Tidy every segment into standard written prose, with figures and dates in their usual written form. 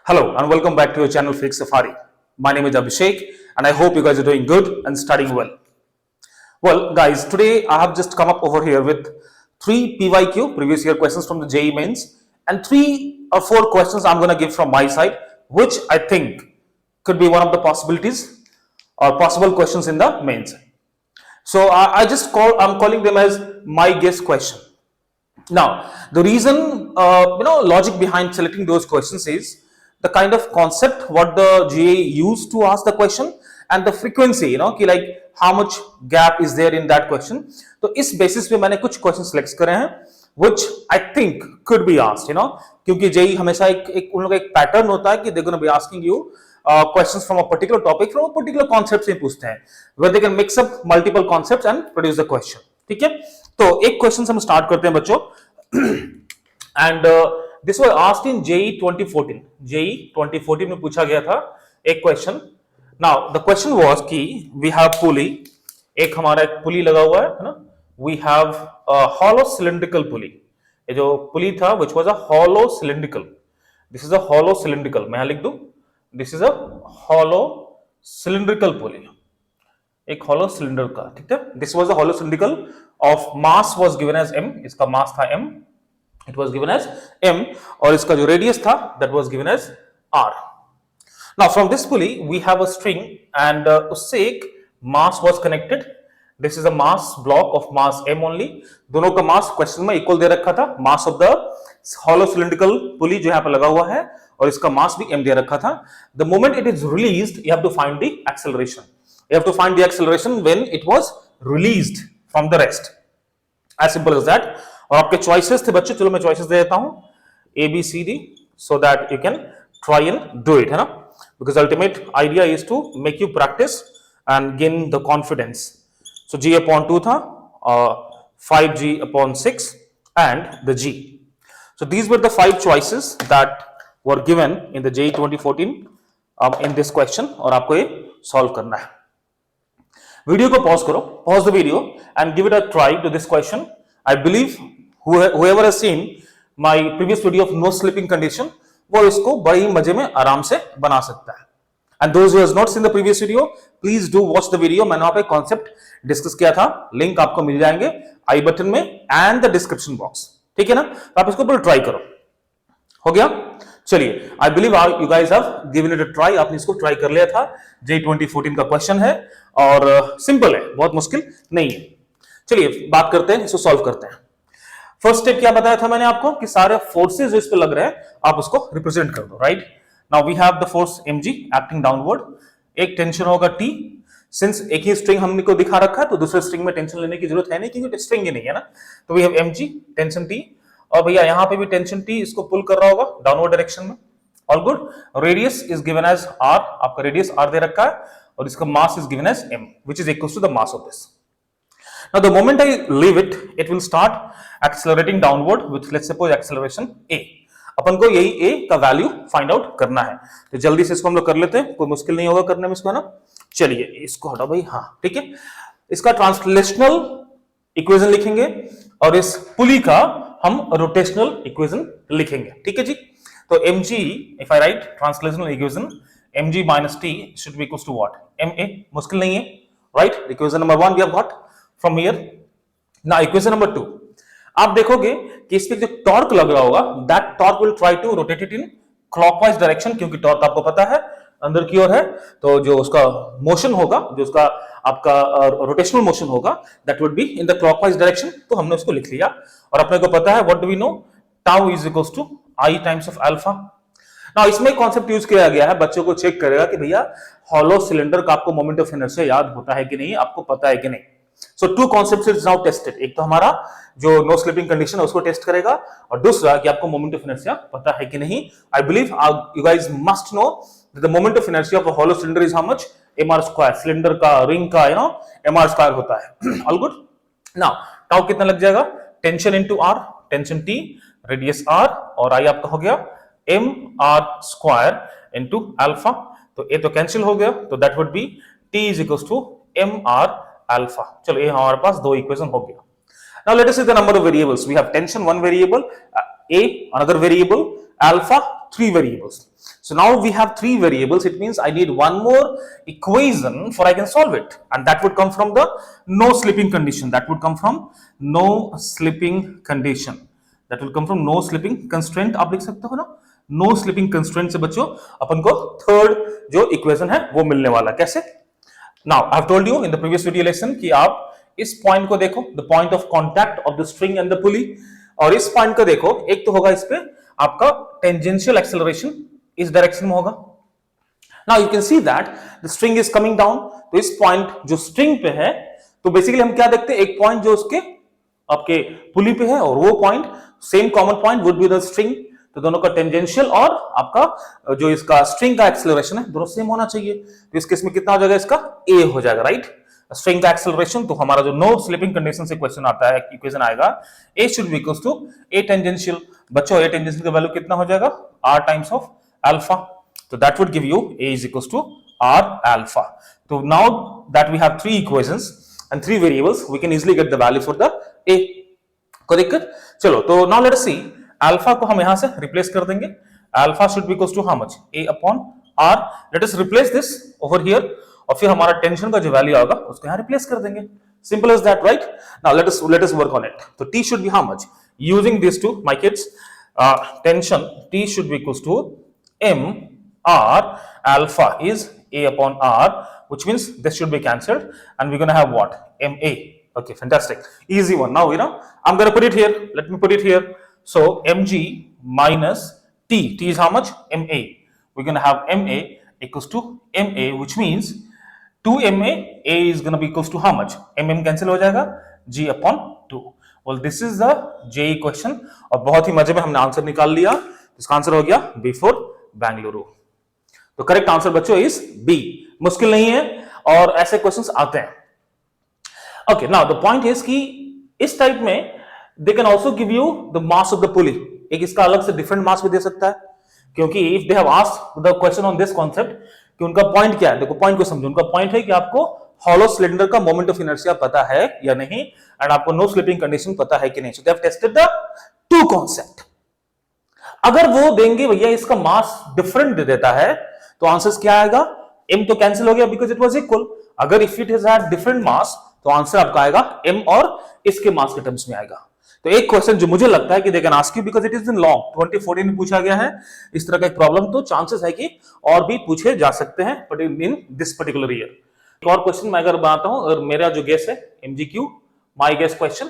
Hello and welcome back to your channel Freak Safari. My name is Abhishek and I hope you guys are doing good and studying well. Well, guys, today I have just come up over here with three PYQ previous year questions from the JEE mains and 3 or 4 questions I'm going to give from my side, which I think could be one of the possibilities or possible questions in the mains. So I'm calling them as my guess question. Now, the reason, logic behind selecting those questions is the kind of concept what the GA used to ask the question and the frequency, कि like how much gap is there in that question. तो इस basis पे मैंने कुछ questions select करे हैं, which I think could be asked, क्योंकि JEE हमेशा एक उन लोगों का एक pattern होता है कि they're going to be asking you questions from a particular topic, from a particular concept से पूछते हैं, where they can mix up multiple concepts and produce the question. ठीक है, तो एक क्वेश्चन से हम स्टार्ट करते हैं बच्चों and this was asked in JEE 2014. JEE 2014 में पूछा गया था एक question. Now the question was कि वी हैव पुली, एक हमारा एक पुली लगा हुआ है ना, we have hollow cylindrical pulley. ये जो पुली था which was a hollow cylindrical, this is a hollow cylindrical, मैं यहां लिख दूं this is a hollow cylindrical pulley, एक हॉलो सिलेंडर का. ठीक है, this was a hollow cylindrical of mass was given as m, इसका मास था m, it was given as m, और इसका जो रेडियस था that was given as r. Now from this pulley we have a string and उससे एक mass was connected. This is a mass block of mass m only. दोनों का mass question में equal दे रखा था. Mass of the hollow cylindrical pulley जो यहां पे लगा हुआ है और इसका मास भी m दे रखा था. The moment it is released you have to find the acceleration. You have to find the acceleration when it was released from the rest. As simple as that. और आपके choices थे बच्चों, चलो मैं choices दे देता हूं A, B, C, D, so that you can try and do it, है ना? Because ultimate idea is to make you practice and gain the confidence. So G upon 2 था, 5G upon 6 and the G. So these were the 5 choices that were given in the JEE 2014 in this question, और आपको ये solve करना है. Video को pause करो, pause the video and give it a try to this question. I believe whoever has seen my previous video of no slipping condition वो इसको बड़ी मजे में आराम से बना सकता है. And those who has not seen the previous video please do watch the video. मैंने वहां पे कॉन्सेप्ट डिस्कस किया था, लिंक आपको मिल जाएंगे आई बटन में एंड द डिस्क्रिप्शन बॉक्स. ठीक है ना, तो आप इसको पूरा ट्राई करो. हो गया, चलिए. I believe you guys have given it a try. आपने इसको ट्राई कर लिया था. JEE 2014 का क्वेश्चन है और सिंपल है, बहुत मुश्किल नहीं है. चलिए बात करते हैं, इसको सॉल्व करते हैं. फर्स्ट स्टेप क्या बताया था मैंने आपको कि सारे फोर्सेस जो इस पे लग रहे हैं आप उसको रिप्रेजेंट कर दो. Right now we have the force mg acting downward. एक टेंशन होगा T. सिंस एक ही स्ट्रिंग हमने को दिखा रखा है तो दूसरे स्ट्रिंग में टेंशन लेने की जरूरत है नहीं क्योंकि स्ट्रिंग ही नहीं है ना. तो we have mg tension T, और भैया यहां पे भी टेंशन T इसको पुल कर रहा होगा डाउनवर्ड डायरेक्शन में. All good. Radius is given as r, आपका रेडियस r दे रखा है और इसका mass is given as m which is equals to the mass of this. Now the moment I leave it, it will start accelerating downward with let's suppose acceleration a. अपन को यही a का value find out करना है, तो जल्दी से इसको हम लोग कर लेते हैं, कोई मुश्किल नहीं होगा करने में इसको, है ना. चलिए इसको हटाओ भाई. हाँ ठीक है, इसका ट्रांसलेशनल इक्वेशन लिखेंगे और इस पुली का हम रोटेशनल इक्वेशन लिखेंगे. ठीक है जी. तो mg, if I write translational equation, mg minus t should be equals to what? ma. मुश्किल नहीं है, right? Equation number 1 we have got from here. Now equation number 2, आप देखोगे कि इस पे जो टॉर्क लग रहा होगा that torque will try to rotate it in clockwise direction, क्योंकि टॉर्क आपको पता है अंदर की ओर है, तो जो उसका मोशन होगा, जो उसका आपका रोटेशनल मोशन होगा that would be in the clockwise direction. तो हमने उसको लिख लिया और अपने को पता है what do we know? Tau is equals to I times of alpha. Now इसमें कॉन्सेप्ट यूज किया गया है, बच्चों को चेक करेगा कि भैया हॉलो सिलेंडर का आपको मोमेंट ऑफ इनर्शिया याद होता है कि नहीं, आपको पता है कि नहीं. सो 2 कॉन्सेप्ट्स इज नाउ टेस्टेड. एक तो हमारा जो नो स्लिपिंग कंडीशन है उसको टेस्ट करेगा और दूसरा कि आपको मोमेंट ऑफ इनर्शिया पता है कि नहीं. I believe you guys must know that the moment of inertia of a hollow cylinder is how much? mr². Cylinder का, रिंग का, mr² होता है. All good. नाउ टाउ कितना लग जाएगा? Tension into r, tension T, radius r, और I आपका हो गया mr² इनटू अल्फा. तो ये तो कैंसिल हो गया, तो that would be T is equals to mr alpha. चलो ये हमारे पास 2 इक्वेशन हो गया. Now let us see the number of variables. We have tension 1 variable, a another variable, alpha three variables. So now we have three variables. It means I need one more equation for I can solve it, and that would come from the no slipping condition. That would come from no slipping condition. That will come from no slipping constraint. आप लिख सकते हो ना, no slipping constraint से बच्चों अपन को third जो equation है वो मिलने वाला. कैसे? Now I have told you in the previous video lesson कि आप इस पॉइंट को देखो, the point of contact of the string and the पुली, और इस पॉइंट को देखो, एक तो होगा इस पे आपका टेंजेंशियल एक्सेलरेशन इस डायरेक्शन में होगा. Now you can see that the string is coming down. तो इस पॉइंट जो स्ट्रिंग पे है, तो बेसिकली हम क्या देखते हैं, एक पॉइंट जो उसके आपके पुली पे है और वो point same common point would be the string. तो दोनों का टेंजेंशियल और आपका जो इसका स्ट्रिंग का एक्सेलरेशन है दोनों सेम होना चाहिए. तो इस केस में कितना हो जाएगा, इसका ए हो जाएगा, राइट. स्ट्रिंग का एक्सेलरेशन, तो हमारा जो नो स्लिपिंग कंडीशन से क्वेश्चन आता है, इक्वेशन आएगा a should be equals to a tangential. बच्चों ए टेंजेंशियल का वैल्यू कितना हो जाएगा, आर टाइम्स ऑफ अल्फा. तो that would give you a is equals to r alpha. तो now that we have three equations and three variables, we can easily get the value for the a. कोई दिक्कत? चलो, तो now let us सी. Alpha को हम यहां से replace कर देंगे. Alpha should be equals to how much, a upon r. Let us replace this over here, और फिर हमारा टेंशन का जो वैल्यू आएगा उसको यहां रिप्लेस कर देंगे. Simple as that, right. Now let us work on it. तो t should be how much, using this to my kids, tension t should be equals to m r, alpha is a upon r, which means this should be cancelled and we're going to have what, ma. Okay, fantastic, easy one. Now I'm going to put it here. Let me put it here. So mg minus t is how much, ma. We're going to have ma equals to ma, which means 2ma, a is going to be equals to how much, mm cancel हो जाएगा, g upon 2. Well, this is the JEE question, और बहुत ही मजे में हमने answer निकाल लिया. इसका आंसर हो गया B for बेंगलुरु. तो करेक्ट आंसर बच्चों इज बी. मुश्किल नहीं है और ऐसे क्वेश्चंस आते हैं. Okay, now the point is कि इस टाइप में they can also give you the mass of the पुली. एक इसका अलग से डिफरेंट मास भी दे सकता है, क्योंकि if they have asked the question on this concept कि उनका पॉइंट क्या है, देखो पॉइंट को समझो. उनका पॉइंट है कि आपको हॉलो सिलेंडर का मोमेंट ऑफ इनर्शिया पता है या नहीं, एंड आपको नो स्लिपिंग कंडीशन पता है कि नहीं. So they have tested the two concept. अगर वो देंगे भैया इसका मास डिफरेंट दे देता है, तो आंसर क्या आएगा, m तो कैंसिल हो गया बिकॉज इट वाज इक्वल. अगर if it has had different mass, तो आंसर आपका आएगा m और इसके मास के टर्म्स में आएगा. तो एक क्वेश्चन जो मुझे लगता है कि they can ask you because it is in long, 2014 में पूछा गया है इस तरह का एक प्रॉब्लम, तो चांसेस है कि और भी पूछे जा सकते हैं but in this particular year. एक और क्वेश्चन मैं अगर बनाता हूं, और मेरा जो गेस है MGQ माय गेस क्वेश्चन,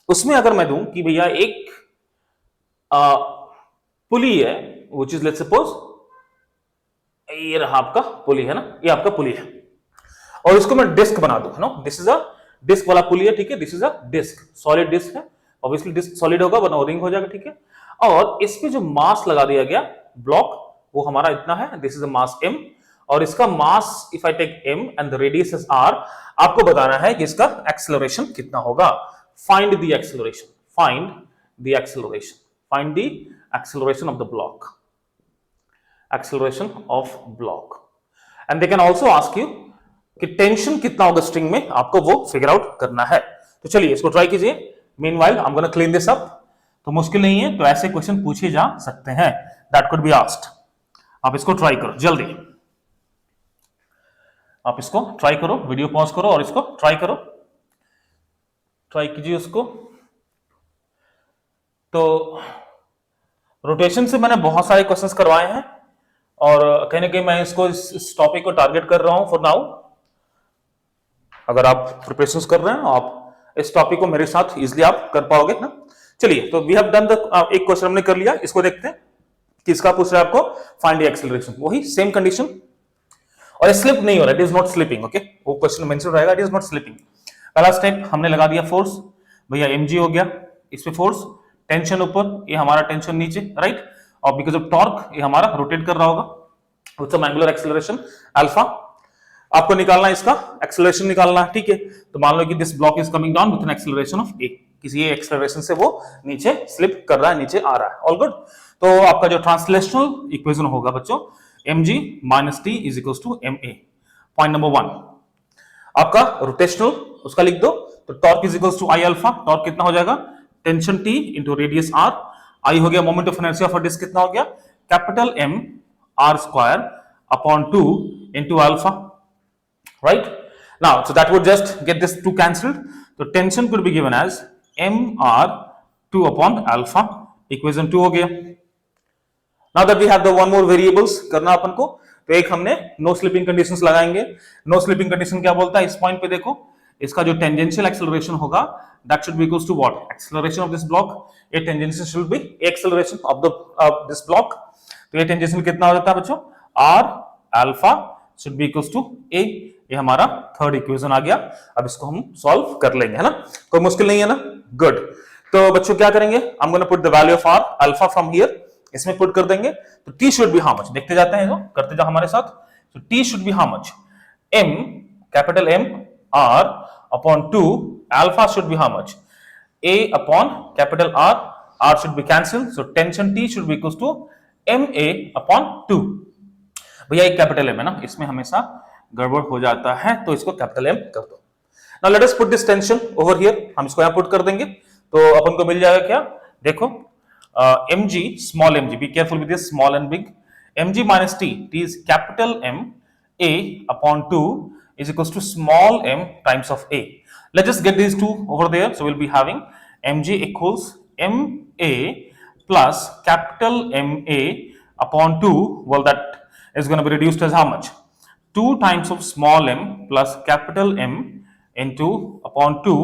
उसमें अगर मैं दूं कि भैया एक पुली है, व्हिच इज लेट्स सपोज ये रहा आपका पुली है ना, ये आपका पुली है, और इसको मैं डिस्क बना दूं, है ना, दिस इज अ डिस्क वाला पुली है, ठीक है. This is a disc, solid disc है, ऑब्वियसली डिस्क सॉलिड होगा वरना रिंग हो जाएगा, ठीक है. और इस पे जो मास लगा दिया गया ब्लॉक, वो हमारा इतना है, this is a mass m, और इसका mass if I take m and the radius is r, आपको बताना है कि इसका एक्सेलरेशन कितना होगा. Find the acceleration, find the acceleration, find the acceleration of the block, acceleration of block. and they can also ask you कि tension कितना होगा स्ट्रिंग में, आपको वो फिगर आउट करना है. तो चलिए इसको ट्राई कीजिए. Meanwhile I am gonna clean this up. तो मुश्किल नहीं है, तो ऐसे क्वेश्चन पूछे जा सकते हैं, दैट कुड बी आस्क्ड. आप इसको ट्राई करो जल्दी, आप इसको ट्राई करो, वीडियो पॉज करो और इसको ट्राई करो, ट्राई कीजिए उसको. तो रोटेशन से मैंने बहुत सारे क्वेश्चंस करवाए हैं, और कहीं ना कहीं मैं इसको इस टॉपिक को टारगेट कर रहा हूं फॉर नाउ. अगर आप प्रिपरेशंस कर रहे हैं, आप इस टॉपिक को मेरे साथ इजीली आप कर पाओगे ना. चलिए, तो वी हैव डन द एक क्वेश्चन हमने कर लिया. इसको देखते हैं कि इसका पूछ रहा है आपको फाइंड द एक्सेलरेशन. वही सेम कंडीशन, और स्लिप नहीं हो रहा, it is not slipping. Okay, वो क्वेश्चन मेंशन रहेगा, इट इज नॉट स्लिपिंग. पहला स्टेप हमने लगा दिया फोर्स, भैया mg हो गया, इस पे फोर्स, टेंशन ऊपर, ये हमारा टेंशन नीचे, राइट. और बिकॉज ऑफ टॉर्क ये हमारा रोटेट कर रहा होगा, which is angular acceleration alpha. आपको निकालना है इसका एक्सेलरेशन निकालना है, ठीक है. तो मान लो कि this block is coming down with an acceleration of a, किसी एक्सेलरेशन से वो नीचे स्लिप कर रहा है, नीचे आ रहा है. All good. तो आपका जो ट्रांसलेशनल इक्वेशन होगा बच्चों, mg minus t is equals to ma. Point number 1 आपका रोटेशनल, उसका लिख दो. तो torque is equals to I alpha. Torque कितना हो जाएगा, tension t into radius r. I हो गया moment of inertia for disc, कितना हो गया, capital M R square upon 2 into alpha, right? Now, so that would just get this 2 cancelled. So tension could be given as MR 2 upon alpha, equation 2 हो गया. Now that we have the one more variables करना अपन को, तो एक हमने no slipping conditions लगाएंगे. No slipping condition क्या बोलता है? इस पॉइंट पे देखो, इसका जो टेंजेंशियल एक्सेलरेशन होगा that should be equals to what? Acceleration of this block. ये tangential should be acceleration of the this block. तो ये टेंजेंशियल कितना हो जाता है बच्चों? R alpha should be equals to A. ये हमारा थर्ड इक्वेशन आ गया. अब इसको हम सॉल्व कर लेंगे, है ना? कोई मुश्किल नहीं है ना? गुड. तो बच्चों क्या करेंगे? आई am gonna put the value of R alpha from here. इसमें पुट कर देंगे. तो T should be how much? देखते जाते हैं, करते जाओ हमारे साथ. तो T should be how much? M, capital M R upon 2, alpha should be how much? A upon capital R. R should be cancelled. So tension T should be equals to MA upon 2. भैया एक capital M है ना, इसमें हमेशा गड़बड़ हो जाता है, तो इसको कैपिटल M कर दो. Now let us put this tension over here. हम इसको यहाँ पुट कर देंगे, तो अपन को मिल जाएगा क्या? देखो, mg, small mg, be careful with this small and big. mg minus t, t is capital M A upon 2 is equals to small m times of A. Let's just get these two over there. So we'll be having mg equals ma plus capital Ma upon 2. Well, that is going to be reduced as how much? 2 times of small m plus capital M into upon 2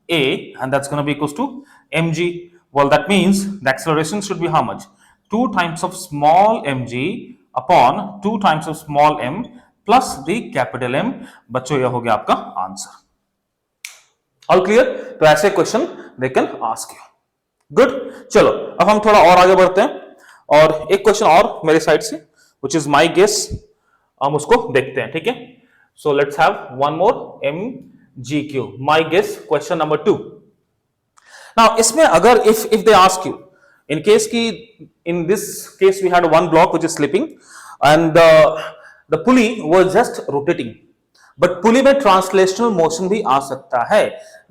A, and that's going to be equals to mg. Well, that means the acceleration should be how much? 2 times of small mg upon 2 times of small m plus the capital M. बच्चों यह हो गया आपका answer. All clear? तो ऐसे question they can ask you. Good. चलो अब हम थोड़ा और आगे बढ़ते हैं, और एक क्वेश्चन और मेरे साइड से, व्हिच इज माय गेस, हम उसको देखते हैं. ठीक है? So let's have one more MGQ, my guess question number 2. Now इसमें अगर if they ask you, in case की, in this case we had one block which is slipping and the pulley was just rotating, but pulley में translational motion भी आ सकता है.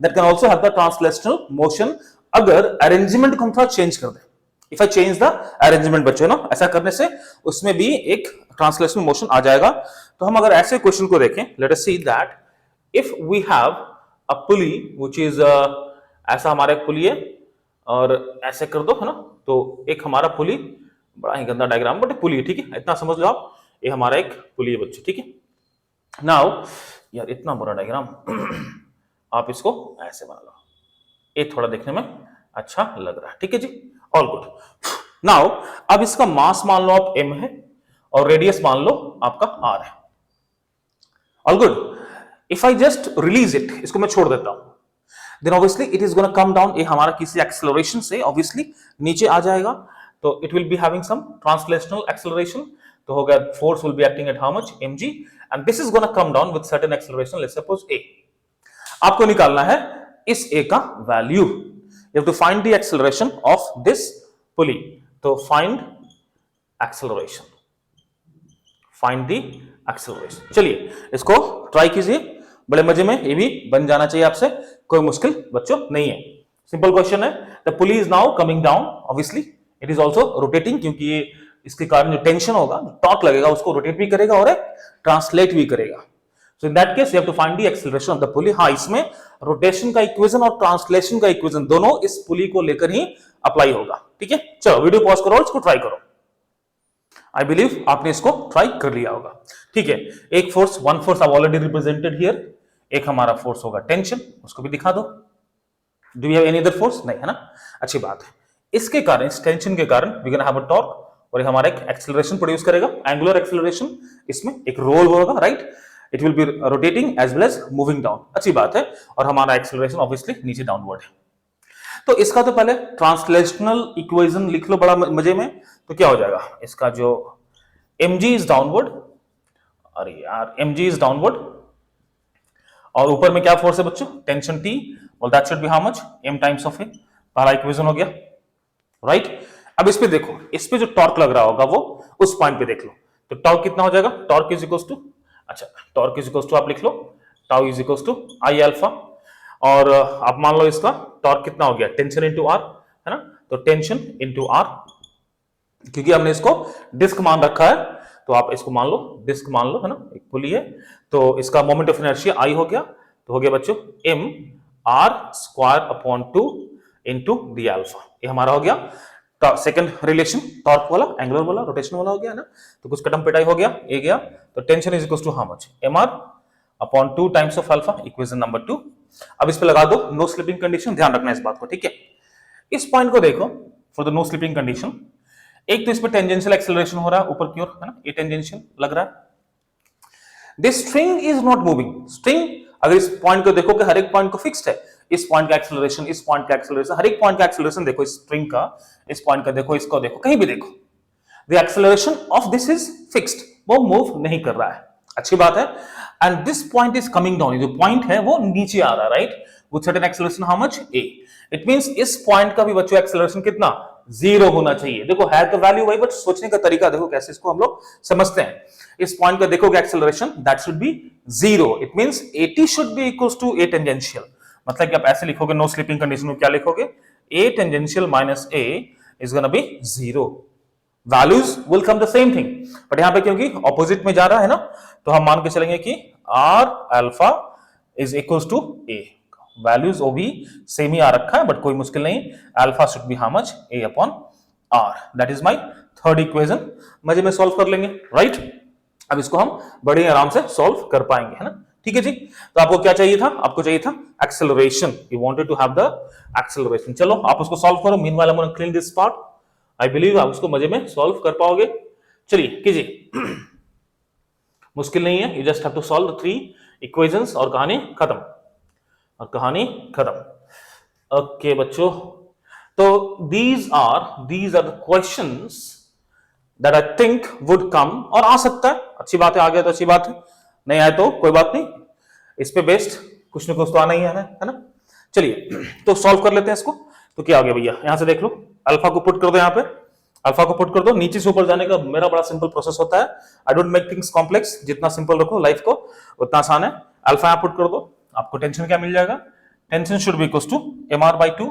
that can also have the translational motion अगर arrangement को हम थोड़ा change कर दें. if I change the arrangement बच्चों ना, ऐसा करने से उसमें भी एक translational motion आ जाएगा. तो हम अगर ऐसे क्वेश्चन को देखें, let us see that if we have a pulley which is ऐसा हमारा एक पुली है, और ऐसे कर दो, है ना? तो एक हमारा पुली, बड़ा ही गंदा डायग्राम, बट पुली है. ठीक है? इतना समझ लो आप, ये हमारा एक पुली है बच्चों. ठीक है? नाउ यार इतना बुरा डायग्राम आप इसको ऐसे बना लो, ये थोड़ा देखने में अच्छा लग रहा है. ठीक है जी? All good. नाउ अब इसका मास मान लो आप m है, और रेडियस मान लो आपका r है. All good. If I just release it, इसको मैं छोड़ देता हूं, then obviously it is gonna come down. ये हमारा किसी एक्सेलरेशन से ऑब्वियसली नीचे आ जाएगा, तो it will be having some translational acceleration. तो होगा force will be acting at how much? mg, and this is going to come down with certain acceleration, let's suppose a. आपको निकालना है इस a का value. you have to find the acceleration of this pulley. तो find acceleration, find the acceleration. चलिए इसको try कीजिए, बड़े मजे में ये भी बन जाना चाहिए आपसे, कोई मुश्किल बच्चों नहीं है. सिंपल क्वेश्चन है. the pulley is now coming down, obviously it is also rotating, क्योंकि ये इसके कारण जो टेंशन होगा, टॉर्क लगेगा, उसको रोटेट भी करेगा और ट्रांसलेट भी करेगा. So in that case you have to find the acceleration of the pulley. हाँ, इसमें रोटेशन का इक्वेशन और ट्रांसलेशन का इक्वेशन दोनों इस पुली को लेकर ही अप्लाई होगा. ठीक है? चलो वीडियो पॉज करो, इसको ट्राई करो. आई बिलीव आपने इसको ट्राई कर लिया होगा. ठीक है? एक force, one force I already represented here. एक हमारा फोर्स होगा टेंशन, उसको भी दिखा दो. Do you have any other force? नहीं, है ना? अच्छी बात है. इसके कारण, इस टेंशन के कारण we can have a torque, और हमारा एक एक्सेलरेशन प्रोड्यूस करेगा, एंगुलर एक्सेलरेशन. इसमें एक रोल होगा, right? It will be rotating as well as moving down. अच्छी बात है. और हमारा एक्सेलरेशन ऑब्वियसली नीचे डाउनवर्ड है. तो इसका तो पहले ट्रांसलेशनल इक्वेशन लिख लो बड़ा मजे में. तो क्या हो जाएगा इसका? जो mg इज डाउनवर्ड, अरे यार mg इज डाउनवर्ड, और ऊपर में क्या फोर्स है बच्चों? Tension T. well that should be how much? m times of a. पहला इक्वेशन हो गया, राइट? अब इस पे देखो, इस पे जो टॉर्क लग रहा होगा वो उस पॉइंट पे देख लो. तो टॉर्क कितना हो जाएगा? टॉर्क इज इक्वल्स टू, अच्छा टॉर्क इज इक्वल्स टू आप लिख लो, tau is equals to I alpha. और आप मान लो इसका टॉर्क कितना हो गया? टेंशन इनटू आर, है ना? तो टेंशन इनटू आर, क्योंकि हमने इसको डिस्क मान रखा है, तो आप इसको मान लो डिस्क मान लो, है ना, एक पुली है, तो इसका मोमेंट ऑफ इनर्शिया आई हो गया, तो हो गया बच्चों m r square upon 2 into D alpha. ये हमारा हो गया सेकंड रिलेशन, टॉर्क वाला, एंगुलर वाला, रोटेशन वाला हो गया ना, तो कुछ कटम पिटाई हो गया, ये गया, तो tension is equal to how much mr upon 2 times of alpha, equation number 2। अब इस पे लगा दो नो स्लिपिंग कंडीशन, ध्यान रखना इस बात को, ठीक है। इस पॉइंट को देखो for the no slipping condition, एक तो इस पे टेंजेंशियल एक्सेलरेशन हो रहा है ऊपर की ओर, है ना, ये टेंजेंशियल लग रहा है। This string is not moving, string अगर इस पॉइंट को देखो कि हर एक पॉइंट को फिक्स्ड है, इस पॉइंट का एक्सेलरेशन, इस पॉइंट का एक्सेलरेशन, हर एक पॉइंट का एक्सेलरेशन देखो, इस स्ट्रिंग का, इस पॉइंट का देखो, इसको देखो, कहीं भी देखो, the acceleration of this is fixed, वो मूव नहीं कर रहा है, अच्छी बात है। And this point is coming down, जो पॉइंट है वो नीचे आ रहा है, right, with certain acceleration how much a। It means इस पॉइंट का भी बच्चों एक्सेलरेशन कितना, 0 होना चाहिए। देखो है तो वैल्यू वही, बट सोचने का तरीका देखो कैसे इसको हम लोग समझते हैं। इस पॉइंट का देखोगे acceleration, that should be 0, it means at should be equals to a tangential, मतलब कि आप ऐसे लिखोगे नो स्लिपिंग कंडीशन में, क्या लिखोगे, a tangential minus a is gonna B 0, values will come the same thing, but यहां पे क्योंकि ऑपोजिट में जा रहा है ना, तो हम मान के चलेंगे कि r alpha is equals to a, values वो भी सेम ही आ रखा है, बट कोई मुश्किल नहीं, alpha should be how much a upon r, that is my third equation, मजे में सॉल्व कर लेंगे, राइट। अब इसको हम बड़े आराम से सॉल्व कर पाएंगे, है ना, ठीक है जी। तो आपको क्या चाहिए था, आपको चाहिए था acceleration, you wanted to have the acceleration. चलो आप उसको सॉल्व करो, meanwhile I am gonna clean this part, I believe आप उसको मजे में सॉल्व कर पाओगे। चलिए कीजिए, मुश्किल नहीं है, you just have to solve the 3 equations और कहानी खत्म, और कहानी खत्म। ओके बच्चों, तो these are the questions that I think would come, और आ सकता है, अच्छी बात है, आ गया तो अच्छी बात है, नहीं आए तो कोई बात नहीं, इस पे बेस्ड कुछ ना कुछ तो आना ही आना है ना। चलिए तो सॉल्व कर लेते हैं इसको। तो क्या आ गया भैया, यहां से देख लो, अल्फा को पुट कर दो, यहाँ पे अल्फा को पुट कर दो, नीचे से ऊपर जाने का मेरा बड़ा सिंपल प्रोसेस होता है, I don't make things complex, जितना सिंपल रखो लाइफ को उतना आसान है। अल्फा यहाँ पुट कर दो, आपको टेंशन क्या मिल जाएगा, tension should be equals to mr by 2,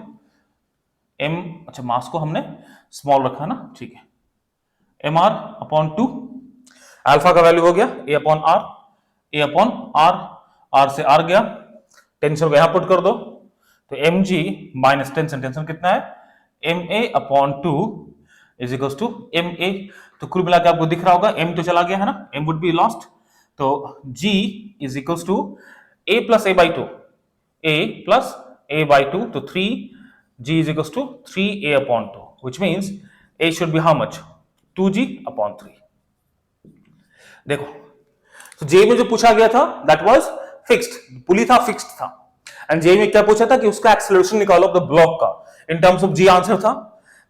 m, अच्छा मास को हमने स्मॉल रखा है ना, ठीक है, mr अपॉन 2, अल्फा का वैल्यू हो गया a upon r, a upon r, r से r गया, टेंशन को यहां पुट कर दो, तो mg माइनस टेंशन, टेंशन कितना है ma upon 2 is equals to ma, तो कुल मिला के आपको दिख रहा होगा m तो चला गया है ना, m वुड बी लॉस्ट, तो g is equals to a plus a by 2, a plus a by 2, तो 3g is equals to 3a upon 2, which means a should be how much, 2g upon 3। देखो तो जे में जो पूछा गया था that was fixed, पुली था, फिक्स्ड था, एंड जे में क्या पूछा था कि उसका एक्सेलरेशन निकालो द ब्लॉक का, in terms of g answer था।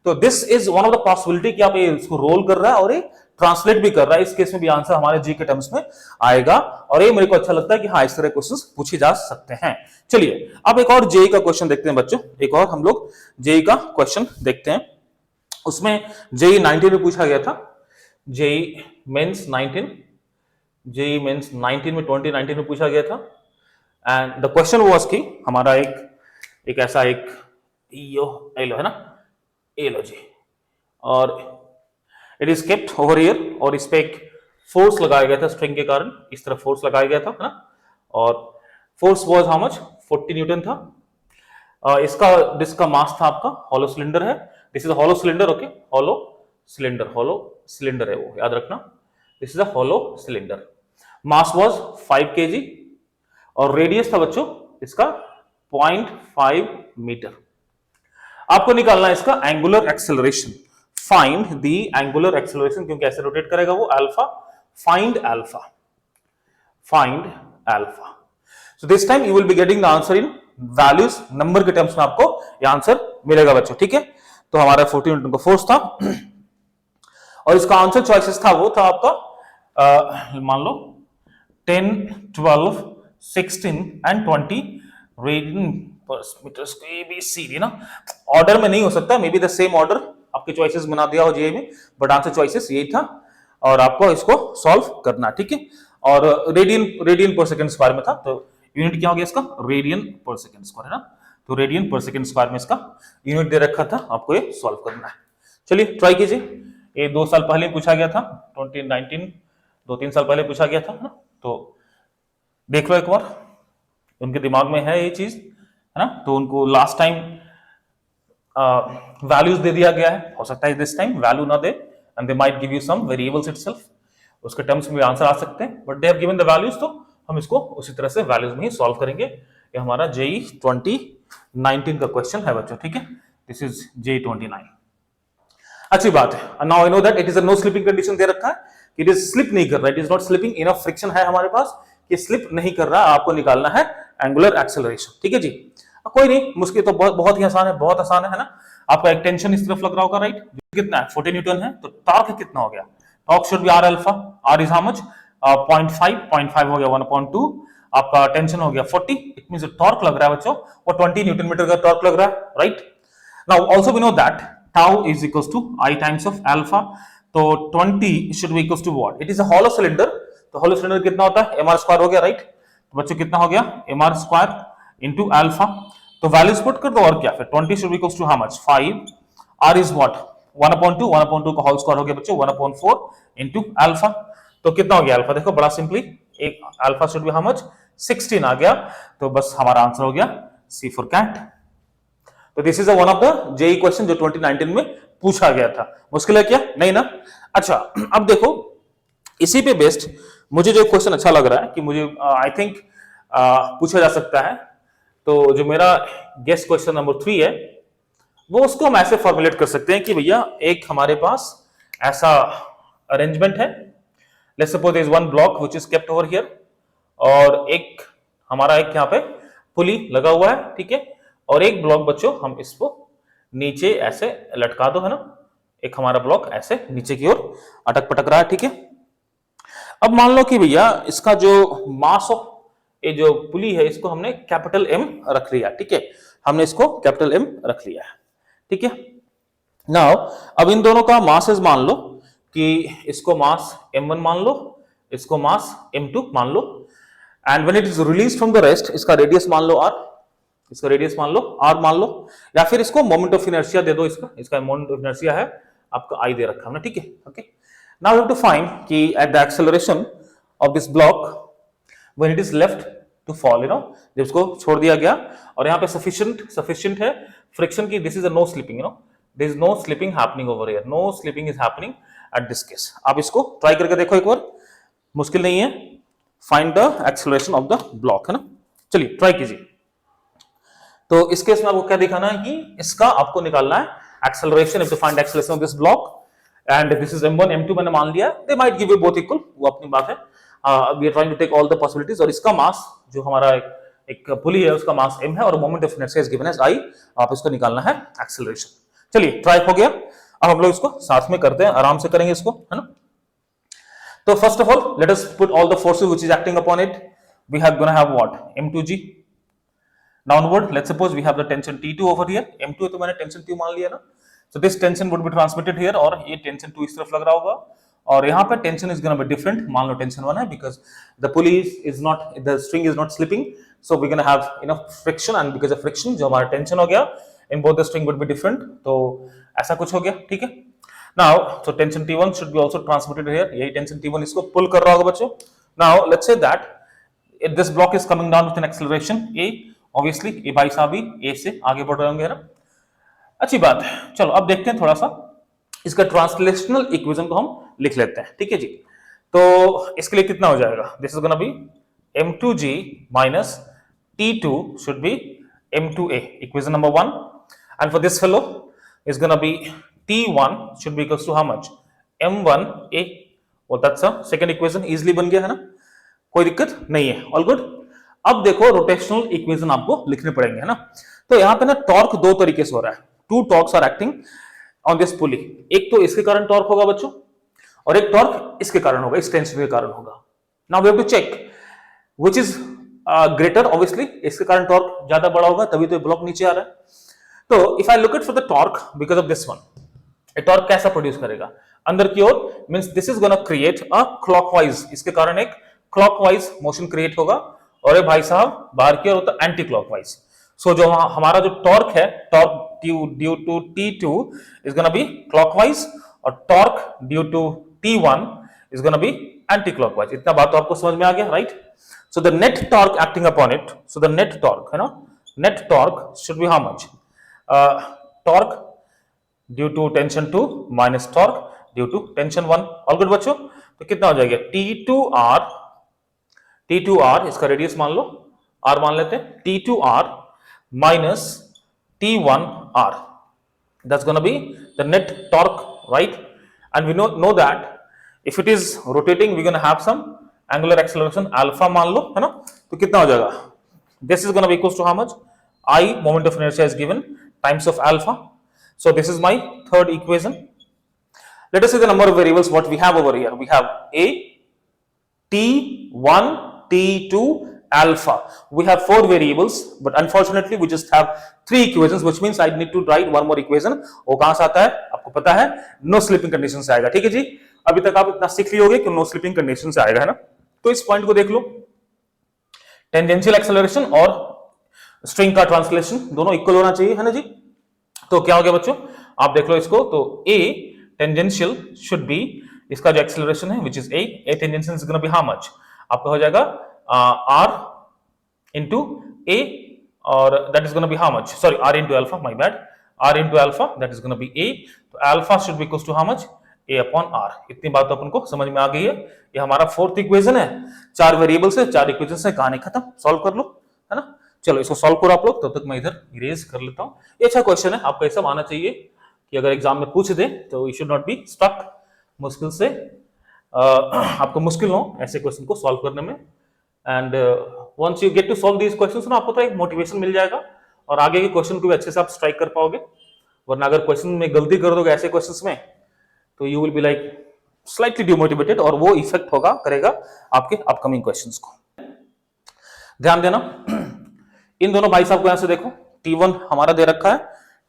तो this is one of the possibility कि आप ये इसको रोल कर रहा है और ये ट्रांसलेट भी कर रहा है, इस केस में भी आंसर हमारे जी के टर्म्स में आएगा, और ये मेरे को अच्छा लगता है कि हाँ इस तरह क्वेश्चंस पूछे जा सकते हैं। चलिए अब एक और जेई का क्वेश्चन देखते हैं बच्चों, एक और हम लोग जेई का क्वेश्चन देखते हैं। उसमें जेई 19 में पूछा गया था, जेई मेंस 19, जेई मेंस 19 में 2019 में पूछा गया था, एंड द क्वेश्चन वाज कि हमारा एक ऐसा एक यो एलो है ना, एलो जी, और it is kept over here, और इस पे एक फोर्स लगाया गया था स्ट्रिंग के कारण, इस तरह फोर्स लगाया गया था, है ना, और force was how much 40 Newton था। इसका डिस्क का मास था आपका, हॉलो सिलेंडर है, this is a hollow cylinder, okay, hollow cylinder है वो, याद रखना, this is a hollow cylinder, mass was 5 kg, और रेडियस था बच्चों इसका 0.5 मीटर। आपको निकालना है इसका angular acceleration, find the angular acceleration, क्योंकि ऐसे रोटेट करेगा वो, alpha, find alpha. So this time you will be getting the answer in values, number के टर्म्स में आपको ये आंसर मिलेगा बच्चों, ठीक है। तो हमारा 40 न्यूटन का फोर्स था, और इसका आंसर चॉइसेस था, वो था आपका मान लो 10, 12, 16 एंड 20 रेडियन पर मीटर स्क्वायर, ABCD ना, ऑर्डर में नहीं हो सकता, may be the same order आपके चॉइसेस बना दिया हो जे में, बट आंसर चॉइसेस यही था, और आपको इसको सॉल्व करना, ठीक है। और रेडियन पर सेकंड स्क्वायर में था, तो यूनिट क्या हो गया इसका, रेडियन पर सेकंड स्क्वायर, है ना, तो रेडियन पर सेकंड स्क्वायर में इसका यूनिट दे रखा था, आपको ये सॉल्व करना है। चलिए ट्राई कीजिए, ये 2 साल पहले पूछा गया था, 2019, 2-3 साल पहले पूछा गया था ना, तो देख लो एक बार, उनके दिमाग में है ये चीज, है ना। तो उनको लास्ट टाइम वैल्यूज दे दिया गया है, हो सकता है दिस टाइम वैल्यू ना दे and they might give you some variables itself, उसके टर्म्स में आंसर आ सकते हैं, but they have given the values, तो हम इसको उसी तरह से वैल्यूज में ही सॉल्व करेंगे। ये हमारा जेई 2019 का क्वेश्चन है बच्चों, ठीक है, दिस इज जेई 29। अच्छी बात है, now I know that it is a no slipping condition दे रखा है, इट इज स्लिप नहीं कर रहा, it is not slipping, enough friction है हमारे पास कि स्लिप नहीं कर रहा, आपको निकालना है एंगुलर एक्सेलरेशन, ठीक है जी। कोई नहीं, मुश्किल तो बहुत ही आसान है, बहुत आसान है ना। आपका एक टेंशन इस तरफ लग रहा होगा, राइट, कितना है 40 न्यूटन है, तो टॉर्क कितना हो गया, torque should be r alpha, r is how much 0.5 हो गया 1/2, आपका टेंशन हो गया 40, इट मींस टॉर्क लग रहा है बच्चों वो 20 न्यूटन मीटर का टॉर्क लग रहा है, right. Now also we know that tau is equals to I times of alpha, तो 20 should be equals to what, it is a hollow cylinder, तो हॉलो सिलेंडर कितना होता है mr स्क्वायर हो गया, राइट। तो बच्चों कितना हो गया mr स्क्वायर इनटू अल्फा, तो वैल्यूज पुट कर दो और क्या, फिर 20 should be equals to how much 5, r is what 1/2 का होल स्क्वायर हो गया बच्चों 1/4 इनटू अल्फा, तो कितना हो गया अल्फा, देखो बड़ा सिंपली, एक alpha should be how much 16 आ गया, तो बस हमारा आंसर हो गया C फॉर कैट। तो this is one of the JEE question जो 2019 में पूछा गया था, मुश्किल है क्या, नहीं ना। अच्छा अब देखो, इसी पे बेस्ड मुझे जो क्वेश्चन अच्छा लग रहा है कि मुझे आई थिंक पूछा जा सकता है, तो जो मेरा गेस्ट क्वेश्चन नंबर 3 है, वो उसको हम ऐसे फॉर्मुलेट कर सकते हैं कि भैया एक हमारे पास ऐसा अरेंजमेंट है, let's suppose there is one block which is kept over here, और एक हमारा एक यहाँ पे पुली लगा हुआ है, ठीक है, और एक ब्लॉक बच्चों हम इसको नीचे ऐसे लटका दो, है ना, एक हमारा ब्लॉक ऐसे नीचे की ओर अटक पटक रहा है, ठीक है। अब मान लो कि भैया इसका जो मास ऑफ ये जो पुली है इसको हमने कैपिटल M रख लिया, ठीक है, हमने इसको कैपिटल M रख लिया है, ठीक है। नाउ अब इन दोनों का मासेस मान लो कि इसको मास m1 मान लो, इसको मास m2 मान लो, and when it is release from the rest इसका रेडियस मान लो r, इसका रेडियस मान लो r मान लो, या फिर इसको मोमेंट ऑफ इनर्शिया दे दो, इसका मोमेंट ऑफ इनर्शिया है आपका I दे रखा हमने, ठीक है, okay. Now we have to find कि at the acceleration of this block when it is left to fall, you know, जब इसको छोड़ दिया गया और यहाँ पे सफिशिएंट है फ्रिक्शन की, this is a no slipping, you know, there is no slipping happening over here, no slipping is happening at this case. आप इसको ट्राई करके देखो एक बार, मुश्किल नहीं है, find the acceleration of the block, है ना, चलिए ट्राई कीजिए। तो इस केस में आपको क्या दिखाना है कि इसका आपको निकालना है acceleration, if to find acceleration of this block, and this is m1 m2 मैंने मान लिया, they might give you both equal, वो अपनी बात है, we are trying to take all the possibilities, और इसका मास जो हमारा एक पुली है उसका मास m है और moment of inertia is given as I, आप इसको निकालना है एक्सेलरेशन। चलिए ट्राई हो गया, अब हम लोग इसको साथ में करते हैं, आराम से करेंगे इसको, है ना। तो first of all let us put all the forces which is acting upon it, we have gonna have what m2g, downward let's suppose we have the tension T2 over here, m2 है तो मैंने tension T मान लिया ना, so this tension would be transmitted here, और ये tension 2 इस तरफ लग रहा होगा, और यहाँ पे tension is gonna be different, मान लो टेंशन 1 है because the pulley is not, the string is not slipping, so we're gonna have enough friction, and because of friction जो हमारा टेंशन हो गया in both the string would be different, तो ऐसा कुछ हो गया, ठीक है। now so tension T1 should be also transmitted here, यही टेंशन T1 इसको पुल कर रहा होगा बच्चों। now let's say that if this block is coming down with an acceleration a, obviously ये भाई साहब भी ए से आगे बढ़ रहे होंगे ना, अच्छी बात है। चलो अब देखते हैं थोड़ा सा इसका ट्रांसलेशनल इक्वेशन को हम लिख लेते हैं, ठीक है जी। तो इसके लिए कितना हो जाएगा, this is gonna B m2g minus t2 should be m2a, equation number 1, and for this fellow is gonna be t1 should be equals to how much m1a, well that's a second equation, easily बन गया है ना, कोई दिक्कत नहीं है, all good. अब देखो रोटेशनल इक्वेशन आपको लिखने पड़ेंगे, है ना। तो यहाँ पे ना टॉर्क दो तरीके से हो रहा है, two torques are acting on this pulley, एक तो इसके कारण टॉर्क होगा बच्चों, और एक टॉर्क इसके कारण होगा, इस टेंशन के कारण होगा। Now we have to check which is greater, obviously इसके कारण टॉर्क ज्यादा बड़ा होगा, तभी तो ब्लॉक नीचे आ रहा है। तो if I look at for the torque because of this one, ये टॉर्क कैसा प्रोड्यूस करेगा अंदर की ओर, means this is gonna create a clockwise, इसके कारण एक क्लॉकवाइज मोशन क्रिएट होगा, और ये भाई साहब बाहर की ओर होता है एंटी क्लॉकवाइज। सो जो हमारा जो टॉर्क है, torque due to T2 is gonna be clockwise, और torque due to T1 is going to be anti-clockwise. इतना बात तो आपको समझ में आ गया, right? So the net torque acting upon it, so the net torque, है ना, net torque should be how much? Torque due to tension 2 minus torque due to tension 1. All good बच्चों? तो कितना हो जाएगा? T2R इसका रेडियस मान लो, R मान लेते हैं, T2R minus T1R. That's going to be the net torque, right? And we know that if it is rotating, we're going to have some angular acceleration alpha मान लो, है ना? तो कितना हो जाएगा? This is going to be equals to how much? I, moment of inertia, is given times of alpha. So this is my third equation. Let us see the number of variables what we have over here. We have A, T1, T2, alpha. We have 4 variables, but unfortunately we just have 3 equations, which means I need to write one more equation. वो कहां से आता है आपको पता है, no slipping condition से आएगा, ठीक है जी। अभी तक आप इतना सीख लियोगे कि नो स्लिपिंग कंडीशन से आएगा, है ना। तो इस पॉइंट को देख लो, टेंजेंशियल एक्सेलरेशन और स्ट्रिंग का ट्रांसलेशन दोनों इक्वल होना चाहिए, है ना जी। तो क्या हो गया बच्चों, आप देख लो इसको, तो ए टेंजेंशियल शुड बी, इसका जो एक्सेलरेशन है which is a tangential is gonna B how much, आपका हो जाएगा r into a, और that is going to be how much, sorry, r into alpha, my bad, r into alpha, that is going to be a, तो alpha should be equals to how much, a upon r. इतनी बात तो अपन को समझ में आ गई है। ये हमारा फोर्थ इक्वेशन है, 4 वेरिएबल्स है, 4 इक्वेशन से कहानी खत्म, सॉल्व कर लो, है ना। चलो इसको सॉल्व करो आप लोग, तब तक मैं इधर इरेज कर लेता हूँ। ये अच्छा क्वेश्चन है, आपको ऐसा आना चाहिए कि अगर एग्जाम में पूछ दे तो you should not be stuck, मुश्किल से आपको मुश्किल हो ऐसे क्वेश्चन को सॉल्व करने में। And once you get to solve these questions ना, आपको तो एक मोटिवेशन मिल जाएगा और आगे के क्वेश्चन को भी अच्छे से आप स्ट्राइक कर पाओगे। वरना अगर क्वेश्चन में गलती कर दोगे ऐसे क्वेश्चंस में, तो you will be like slightly demotivated, और वो इफेक्ट होगा करेगा आपके अपकमिंग क्वेश्चंस को। ध्यान देना, इन दोनों भाई साहब को यहां से देखो, T1 हमारा दे रखा है,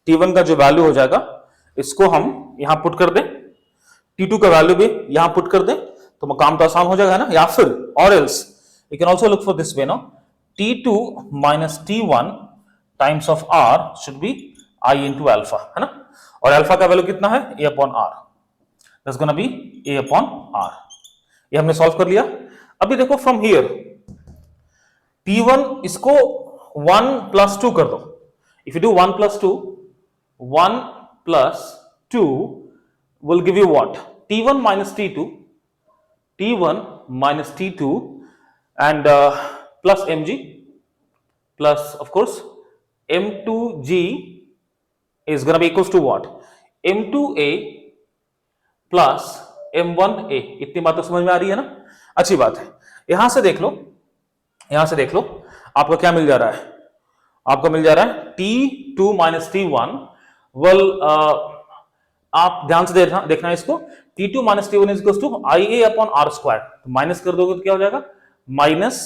T1 का जो वैल्यू हो जाएगा इसको हम यहां पुट कर दें, T2 का वैल्यू भी यहां पुट कर दें, तो काम तो आसान हो जाएगा, है ना। या फिर और else you can also look for this way, no, T2 minus T1 times of R should be I into alpha, है ना। और अल्फा का वैल्यू कितना है, A upon R, that's gonna be A upon R। ये हमने solve कर लिया। अभी देखो फ्रॉम हियर T1 इसको 1 plus 2 कर दो। If you do 1 plus 2, 1 plus 2 will give you what, T1 minus T2, T1 minus T2 and plus mg plus of course m2g is going to be equals to what, m2a plus m1a। इतनी बात तो समझ में आ रही है ना, अच्छी बात है। यहां से देख लो, यहां से देख लो आपका क्या मिल जा रहा है, आपको मिल जा रहा है T2 minus T1 well आप ध्यान से देखना इसको, T2 minus T1 is equals to IA upon R square, तो माइनस कर दोगे तो क्या हो जाएगा, minus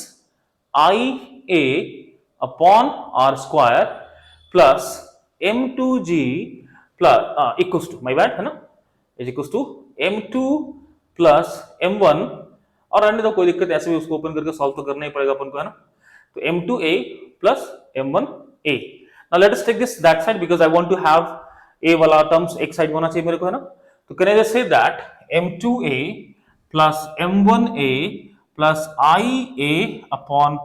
IA upon R square plus M2G plus equals to, my bad, है ना, is equals to M2 plus M1, और अन्य तो कोई दिक्कत, ऐसे भी उसको ओपन करके सॉल्व तो करना ही पड़ेगा अपन को, है ना। तो M2A plus M1A। Now let us take this that side because I want to have A वाला टर्म्स एक साइड होना चाहिए मेरे को, है ना। तो can I just say that M2A plus M1A plus IA upon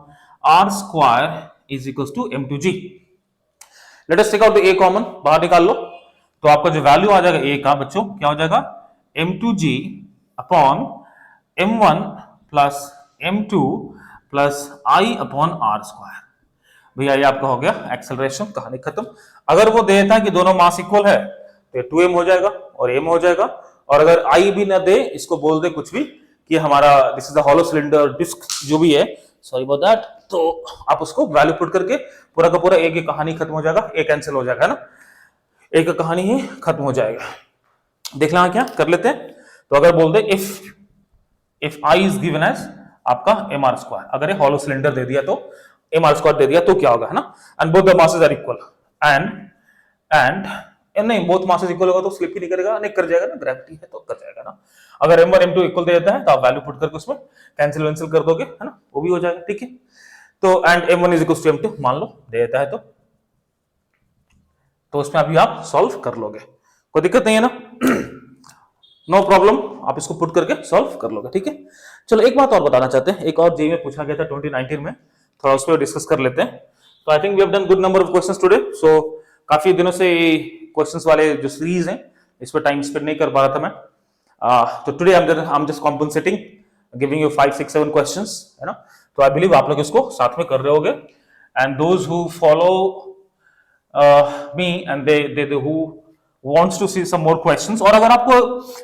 R square is equals to M2G। Let us take out the A common, बाहर निकाल लो, तो आपका जो वैल्यू आ जाएगा A का बच्चों क्या हो जाएगा, M2G upon M1 plus M2 plus I upon R square। भैया ये आपका हो गया एक्सेलरेशन, कहानी खत्म। अगर वो देता है कि दोनों मास इक्वल है तो 2m हो जाएगा और m हो जाएगा, और अगर I भी ना दे, इसको बोल दे कुछ भी कि हमारा this is the hollow cylinder disc जो भी है, सॉरी अबाउट दैट, तो आप उसको वैल्यू पुट करके पूरा का पूरा एक की कहानी खत्म हो जाएगा, एक कैंसिल हो जाएगा, है ना, एक का कहानी ही खत्म हो जाएगा। देख लेना क्या कर लेते हैं। तो अगर बोल दे if I is given as आपका mr स्क्वायर, अगर ये हॉलो सिलेंडर दे दिया तो mr स्क्वायर दे दिया तो क्या होगा, है ना, and both the masses are equal and नहीं, बोथ मासेस इक्वल होगा तो स्लिप ही नहीं करेगा, नहीं कर जाएगा ना, ग्रेविटी है तो कर जाएगा ना। अगर m1 m2 इक्वल दे देता है तो आप वैल्यू पुट करके उसमें कैंसिल कर दोगे, है ना, वो भी हो जाएगा, ठीक है। तो and m1 is equal to m2 मान लो दे देता है तो उसमें अभी आप सॉल्व कर लोगे, कोई दिक्कत नहीं है ना। नो प्रॉब्लम, आप इसको पुट करके सॉल्व कर लोगे, ठीक है। चलो एक बात और बताना चाहते हैं, एक और जेईई में पूछा गया था 2019 में, थोड़ा उस पर डिस्कस कर लेते हैं। तो I think we have done good number of questions today. So काफी दिनों से क्वेश्चंस वाले जो सीरीज हैं इस पर टाइम स्पेंड नहीं कर पा रहा था मैं। तो today I am just compensating, giving you 5 6 7 questions, है ना। तो आई बिलीव आप लोग इसको साथ में कर रहे होगे, and those who follow me and they who wants to see some more questions, और अगर आपको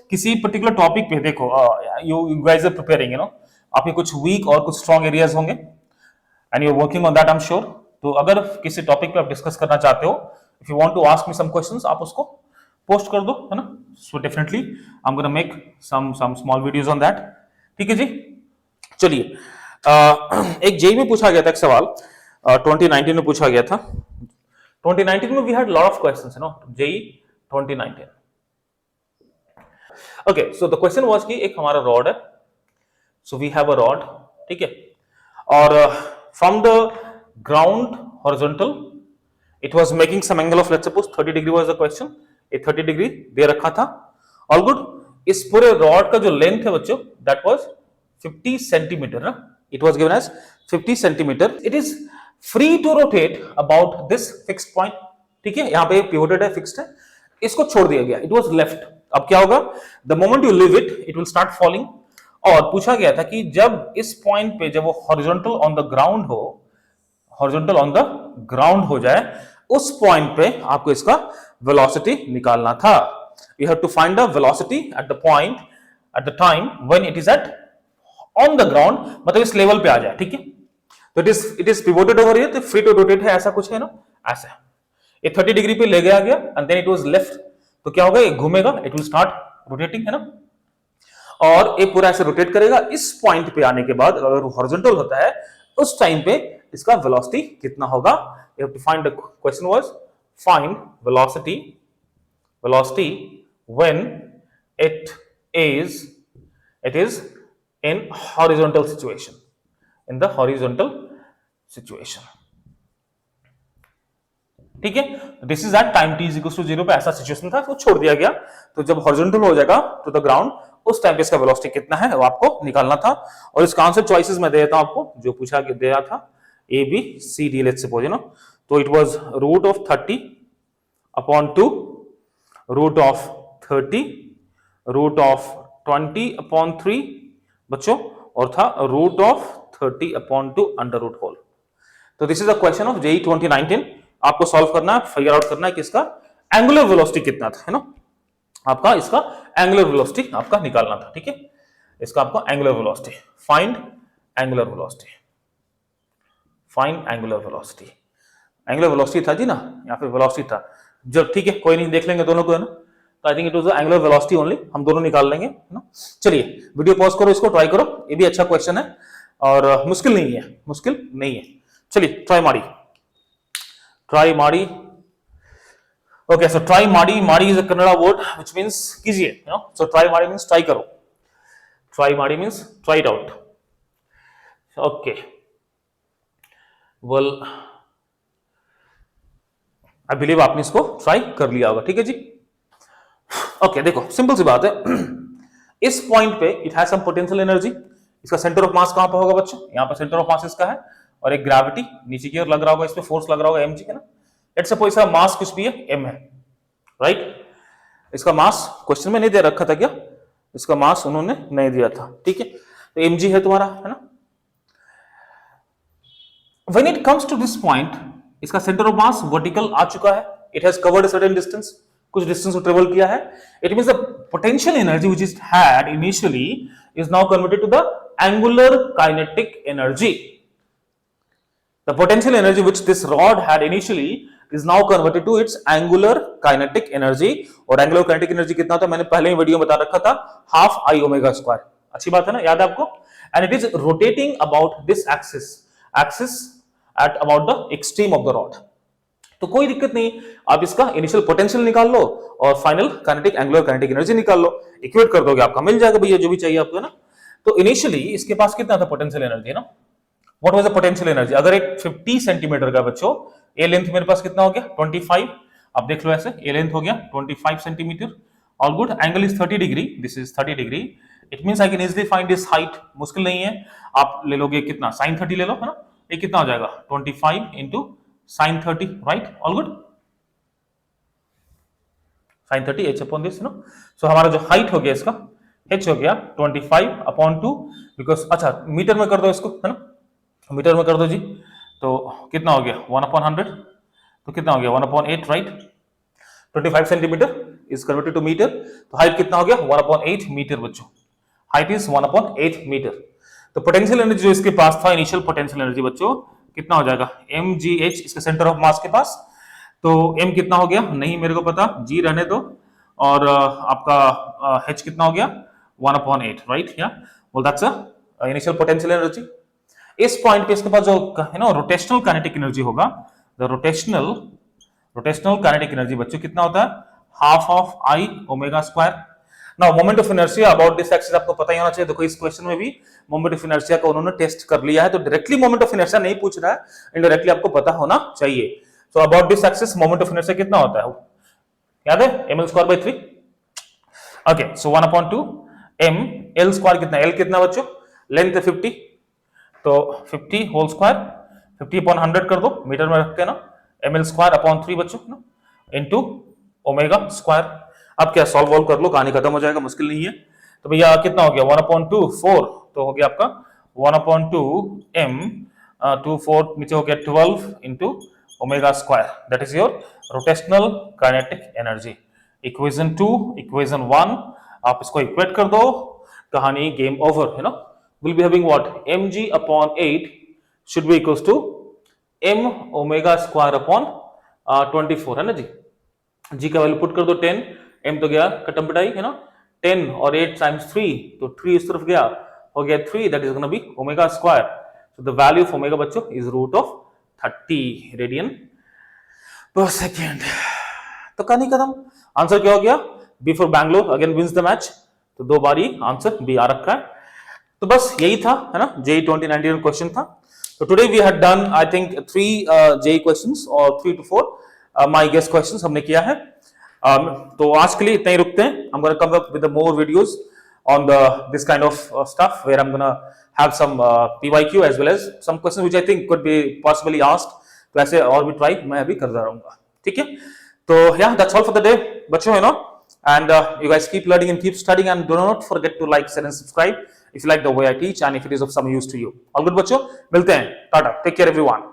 किसी पर्टिकुलर टॉपिक पे देखो you guys are preparing, you know, आपके कुछ वीक और कुछ स्ट्रॉन्ग एरियाज होंगे and you're working on that, I'm sure। तो अगर किसी टॉपिक पे आप डिस्कस करना चाहते हो, if you want to ask me some questions, आप उसको पोस्ट कर दो, है ना। so definitely I'm gonna make some small videos on that, ठीक है जी। चलिए एक जेईई में पूछा गया था एक सवाल, 2019 में पूछा गया था। 2019 में we had lot of questions, you know, JEE 2019। Okay, so the question was कि एक हमारा रॉड है, so we have a rod, ठीक है, और from the ground horizontal it was making some angle of, let's suppose 30 degree was the question, ये 30 degree दे रखा था, all good। इस पूरे रॉड का जो लेंथ है बच्चों that was 50 सेंटीमीटर ना, it was given as 50 centimetre. it is free to rotate about this fixed point, ठीक है, यहां पे pivoted है, fixed है, इसको छोड़ दिया गया, it was left। अब क्या होगा, the moment you leave it it will start falling। और पूछा गया था कि जब इस पॉइंट पे जब वो horizontal on the ground हो, horizontal on the ground हो जाए, उस पॉइंट पे आपको इसका velocity निकालना था। you have to find the velocity at the point at the time when it is at on the ground, मतलब इस लेवल पे आ जाए, ठीक है। तो it is pivoted over here, तो free to rotate है, ऐसा कुछ है ना, ऐसा ये 30 डिग्री पे ले गया गया and then it was left, तो क्या होगा, ये घूमेगा, it will start rotating, है ना, और ये पूरा ऐसे रोटेट करेगा। इस पॉइंट पे आने के बाद अगर वो हॉरिजॉन्टल होता है उस टाइम पे इसका वेलोसिटी कितना होगा। You have to find, the question was find velocity when it is in horizontal situation, in the horizontal situation, ठीक है। This is at time t is equal to 0 पे ऐसा सिचुएशन था, तो छोड़ दिया गया। तो जब हॉरिजॉन्टल हो जाएगा टू द ग्राउंड, उस टाइम पे इसका वेलोसिटी कितना है वो आपको निकालना था। और इसका आंसर चॉइसेस मैं दे देता हूं आपको, जो पूछा दिया था A B C D, let's suppose, ना। तो it was root of 30 upon 2, root of 30, root of 20 upon 3 बच्चों, और था root of 30 upon 2 under root whole. तो this is a question of JEE 2019। आपको सॉल्व करना है, फिगर आउट करना है कि इसका एंगुलर वेलोसिटी कितना था, है ना। आपका इसका एंगुलर वेलोसिटी आपका निकालना था, ठीक है। इसका आपको angular velocity, find angular velocity, find angular velocity. Angular velocity था जी ना, या फिर वेलोसिटी था जब, ठीक है, कोई नहीं, देख लेंगे दोनों को, है ना। तो I think it was the angular velocity only, हम दोनों निकाल लेंगे, है ना। चलिए वीडियो पॉज करो, इसको ट्राई करो, ये भी अच्छा क्वेश्चन है और मुश्किल नहीं है, मुश्किल नहीं है। चलिए ट्राई माड़ी। Okay, so try Madi is a Kannada word which means कीजिए, you know. So try Madi means try करो, try Madi means try it out। Okay, well I believe आपने इसको ट्राई कर लिया होगा, ठीक है जी। Okay, देखो सिंपल सी बात है, इस पॉइंट पे it has some potential energy. इसका सेंटर ऑफ मास कहां पर होगा बच्चों, यहाँ पर सेंटर ऑफ मास इसका है, और एक ग्रेविटी नीचे की ओर लग रहा होगा, इस पे फोर्स लग रहा होगा mg, है ना। लेट्स सपोज इसका मास कुछ भी है, m है, राइट। इसका मास क्वेश्चन में नहीं दे रखा था क्या, इसका मास उन्होंने नहीं दिया था, ठीक है। तो mg है तुम्हारा, है ना। When it comes to this point, इसका सेंटर ऑफ मास वर्टिकल आ चुका है, it has covered a certain distance, कुछ डिस्टेंस को ट्रेवल किया है। It means the potential energy which is had initially is now converted to the angular kinetic energy. The potential energy which this rod had initially is now converted to its angular kinetic energy। और angular kinetic energy कितना था, मैंने पहले ही video में बता रखा था, half I omega square. अच्छी बात है ना, याद है आपको। And it is rotating about this axis at about the extreme of the rod। तो कोई दिक्कत नहीं, आप इसका इनिशियल पोटेंशियल निकाल लो और final kinetic angular kinetic energy निकाल लो, इक्वेट कर दोगे, आपका मिल जाएगा भैया जो भी चाहिए आपको, है ना। तो इनिशियली इसके पास कितना था पोटेंशियल एनर्जी, है ना। What was the potential energy? अगर एक 50 सेंटीमीटर का बच्चों, ए लेंथ मेरे पास कितना हो गया 25, आप देख लो ऐसे, ए लेंथ हो गया 25 centimetre, all good. Angle is 30 degree, this is 30 degree. It means I can easily find this height. मुश्किल नहीं है. आप ले लोगे कितना, sin 30 ले लो, है ना. ये कितना हो जाएगा 25 into sin 30, right. All good. sin 30 h upon this, no. So हमारा जो हाइट हो गया इसका h हो गया 25 अपॉन 2, बिकॉज अच्छा मीटर में कर दो इसको, है ना. मीटर में कर दो जी. तो कितना हो गया 1 अपॉन 100. तो कितना हो गया 1 upon 8, right. 25 centimetre is converted to metre. तो हाइट कितना हो गया 1 अपॉन 8 मीटर बच्चों. Height is 1 upon 8 metre. तो पोटेंशियल एनर्जी जो इसके पास था, इनिशियल पोटेंशियल एनर्जी बच्चों कितना हो जाएगा mgh, इसके सेंटर ऑफ मास के पास. तो m कितना हो गया नहीं मेरे को पता, g रहने दो. और आपका h कितना हो गया 1 अपॉन 8, राइट. या well that's a initial potential energy. इस पॉइंट पे इसके पास जो है ना रोटेशनल काइनेटिक एनर्जी होगा, द रोटेशनल काइनेटिक एनर्जी बच्चों कितना होता है half of I omega square. Now moment of inertia about this axis आपको पता ही होना चाहिए. देखो इस क्वेश्चन में भी मोमेंट ऑफ इनर्शिया का उन्होंने टेस्ट कर लिया है, तो डायरेक्टली मोमेंट ऑफ इनर्शिया नहीं पूछ रहा है, इनडायरेक्टली आपको पता होना चाहिए. So about this axis moment of inertia कितना होता है याद है ml square by 3. Okay so 1 upon 2 m l square कितना, l कितना बच्चों लेंथ 50, तो 50 होल स्क्वायर 50 अपॉन 100 कर दो, मीटर में रखते हैं ना. ml स्क्वायर अपॉन 3 बच्चों ना इनटू ओमेगा स्क्वायर. अब क्या सॉल्व वॉल्व कर लो, कहानी खत्म हो जाएगा, मुश्किल नहीं है. तो भैया कितना हो गया 1 अपॉन 2 4, तो हो गया आपका 1 अपॉन 2 m 2 4 नीचे हो गया 12 into omega square. That is your rotational kinetic energy. Equation 2 equation 1 आप इसको इक्वेट कर दो, कहानी गेम ओवर, है ना. Will be having what mg upon 8 should be equals to m omega square upon 24, है ना जी. g का वैल्यू पुट कर दो 10, m तो गया कटम पिटाई, है ना. 10 और 8 टाइम्स 3, तो 3 इस तरफ गया, हो गया 3, that is gonna be omega square. So the value of omega बच्चों is root of 30 radian per second. तो कहानी खत्म. आंसर क्या हो गया B for Bangalore again wins the match. तो 2 बारी आंसर बी आ रखा है. तो बस यही था, है ना. JEE 2019 क्वेश्चन था. तो today we had done I think 3 JEE questions और 3 to 4 माय गेस क्वेश्चंस हमने किया है. तो आज के लिए इतना ही रुकते हैं. I'm going to come up with the more videos on this kind of stuff where I'm going to have some PYQ as well as some questions which I think could be possibly asked. तो ऐसे और भी try मैं अभी करता रहूंगा, ठीक है. तो yeah, that's all for the day बच्चों, you know, and you guys keep learning and keep studying and do not forget to like, share and subscribe if you like the way I teach and if it is of some use to you. All good बच्चों, मिलते हैं, Tata, take care everyone.